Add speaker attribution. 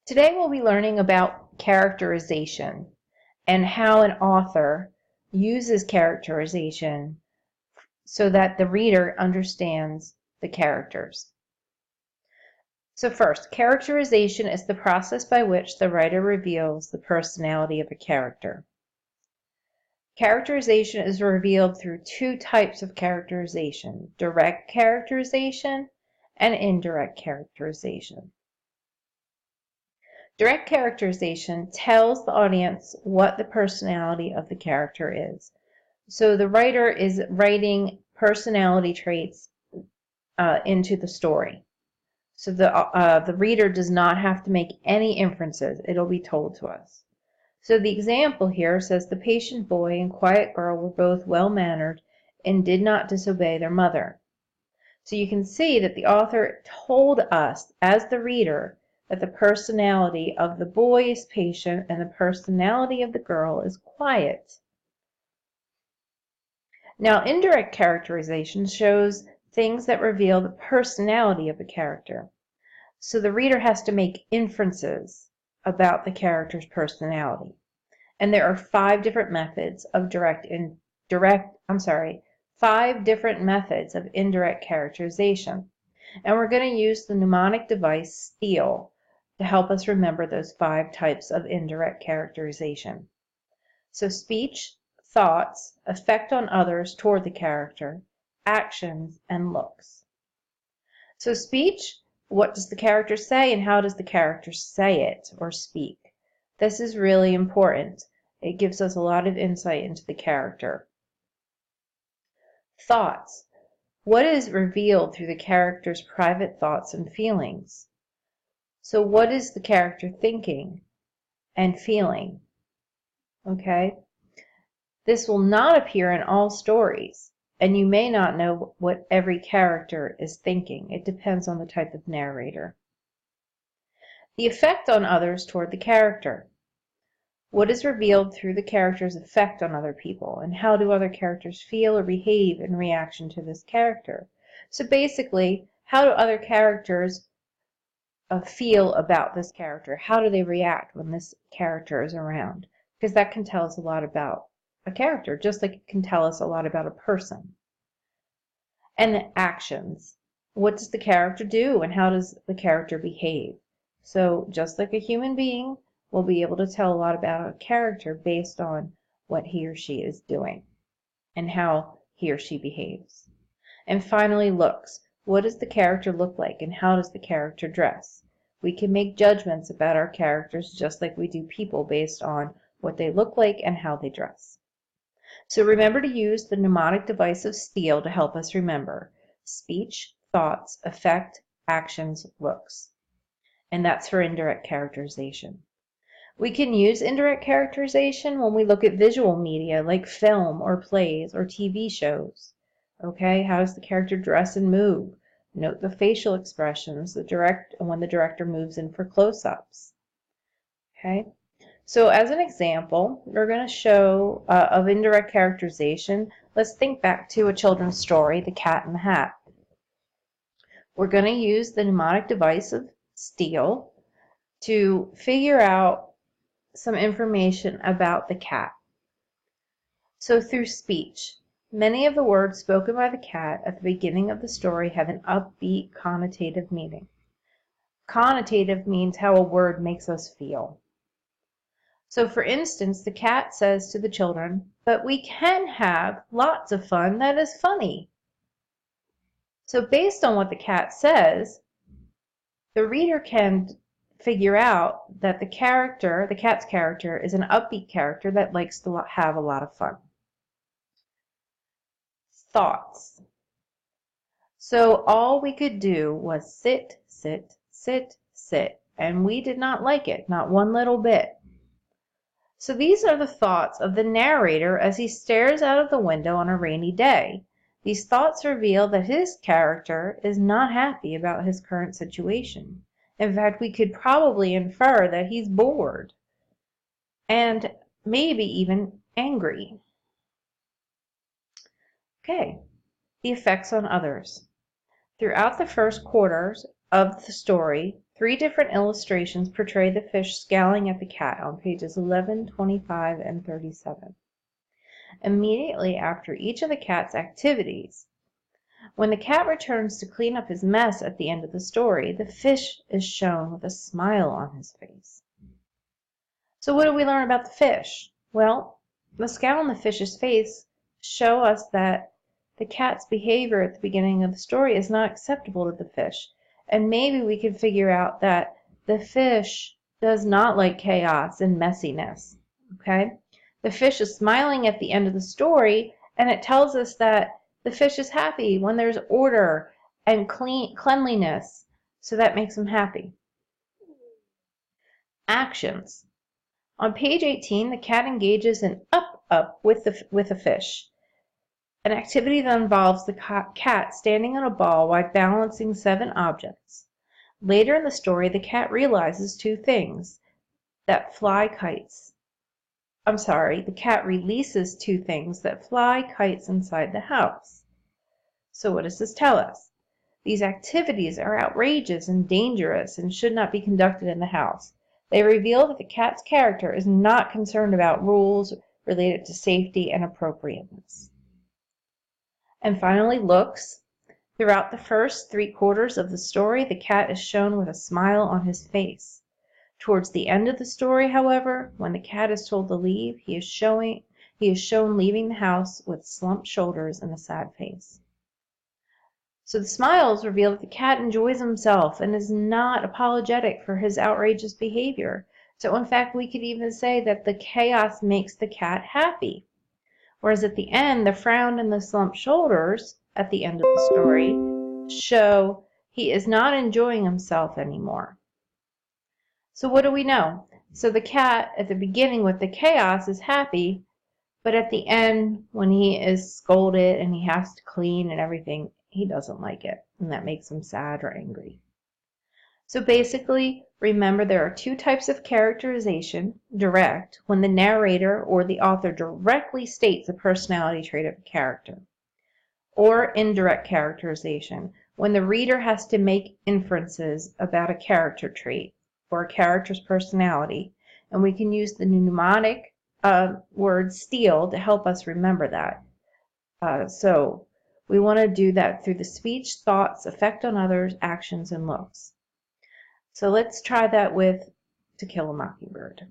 Speaker 1: Today we'll be learning about characterization and how an author uses characterization so that the reader understands the characters. So first, characterization is the process by which the writer reveals the personality of a character. Characterization is revealed through two types of characterization: direct characterization and indirect characterization. Direct characterization tells the audience what the personality of the character is. So the writer is writing personality traits into the story. So the reader does not have to make any inferences. It'll be told to us. So the example here says the patient boy and quiet girl were both well-mannered and did not disobey their mother. So you can see that the author told us, as the reader, that the personality of the boy is patient and the personality of the girl is quiet. Now, indirect characterization shows things that reveal the personality of the character. So the reader has to make inferences about the character's personality. And there are five different methods of five different methods of indirect characterization. And we're going to use the mnemonic device STEAL to help us remember those five types of indirect characterization. So speech, thoughts, effect on others toward the character, actions, and looks. So speech, what does the character say and how does the character say it or speak? This is really important. It gives us a lot of insight into the character. Thoughts. What is revealed through the character's private thoughts and feelings? So what is the character thinking and feeling? Okay? This will not appear in all stories, and you may not know what every character is thinking. It depends on the type of narrator. The effect on others toward the character. What is revealed through the character's effect on other people, and how do other characters feel or behave in reaction to this character? So basically, how do other characters feel about this character? How do they react when this character is around? Because that can tell us a lot about a character, just like it can tell us a lot about a person. And the actions. What does the character do, and how does the character behave? So just like a human being, we'll be able to tell a lot about a character based on what he or she is doing and how he or she behaves. And finally, looks. What does the character look like and how does the character dress? We can make judgments about our characters just like we do people based on what they look like and how they dress. So remember to use the mnemonic device of STEAL to help us remember: speech, thoughts, effect, actions, looks. And that's for indirect characterization. We can use indirect characterization when we look at visual media like film or plays or TV shows. Okay, how does the character dress and move? Note the facial expressions when the director moves in for close-ups. Okay, so as an example, we're going to show of indirect characterization. Let's think back to a children's story, The Cat in the Hat. We're going to use the mnemonic device of STEAL to figure out some information about the cat. So through speech, many of the words spoken by the cat at the beginning of the story have an upbeat connotative meaning. Connotative means how a word makes us feel. So for instance, the cat says to the children, "But we can have lots of fun that is funny." So based on what the cat says, the reader can figure out that the cat's character, is an upbeat character that likes to have a lot of fun. Thoughts. So all we could do was sit, sit, sit, sit, and we did not like it, not one little bit. So these are the thoughts of the narrator as he stares out of the window on a rainy day. These thoughts reveal that his character is not happy about his current situation. In fact, we could probably infer that he's bored and maybe even angry. Okay, the effects on others. Throughout the first quarters of the story, 3 different illustrations portray the fish scowling at the cat on pages 11, 25, and 37. Immediately after each of the cat's activities, when the cat returns to clean up his mess at the end of the story, the fish is shown with a smile on his face. So what do we learn about the fish? Well, the scowl on the fish's face show us that the cat's behavior at the beginning of the story is not acceptable to the fish. And maybe we can figure out that the fish does not like chaos and messiness. Okay? The fish is smiling at the end of the story, and it tells us that the fish is happy when there's order and cleanliness. So that makes him happy. Actions. On page 18, the cat engages in up with a fish, an activity that involves the cat standing on a ball while balancing 7 objects. Later in the story, the cat realizes 2 things that fly kites. The cat releases 2 things that fly kites inside the house. So what does this tell us? These activities are outrageous and dangerous and should not be conducted in the house. They reveal that the cat's character is not concerned about rules related to safety and appropriateness. And finally, looks. Throughout the first 3/4 of the story, the cat is shown with a smile on his face. Towards the end of the story, however, when the cat is told to leave, he is shown leaving the house with slumped shoulders and a sad face. So the smiles reveal that the cat enjoys himself and is not apologetic for his outrageous behavior. So in fact, we could even say that the chaos makes the cat happy. Whereas at the end, the frown and the slumped shoulders at the end of the story show he is not enjoying himself anymore. So what do we know? So the cat at the beginning with the chaos is happy, but at the end when he is scolded and he has to clean and everything, he doesn't like it, and that makes him sad or angry. So basically, remember there are 2 types of characterization: direct, when the narrator or the author directly states a personality trait of a character, or indirect characterization, when the reader has to make inferences about a character trait or a character's personality, and we can use the mnemonic word STEAL to help us remember that. So we want to do that through the speech, thoughts, effect on others, actions, and looks. So let's try that with To Kill a Mockingbird.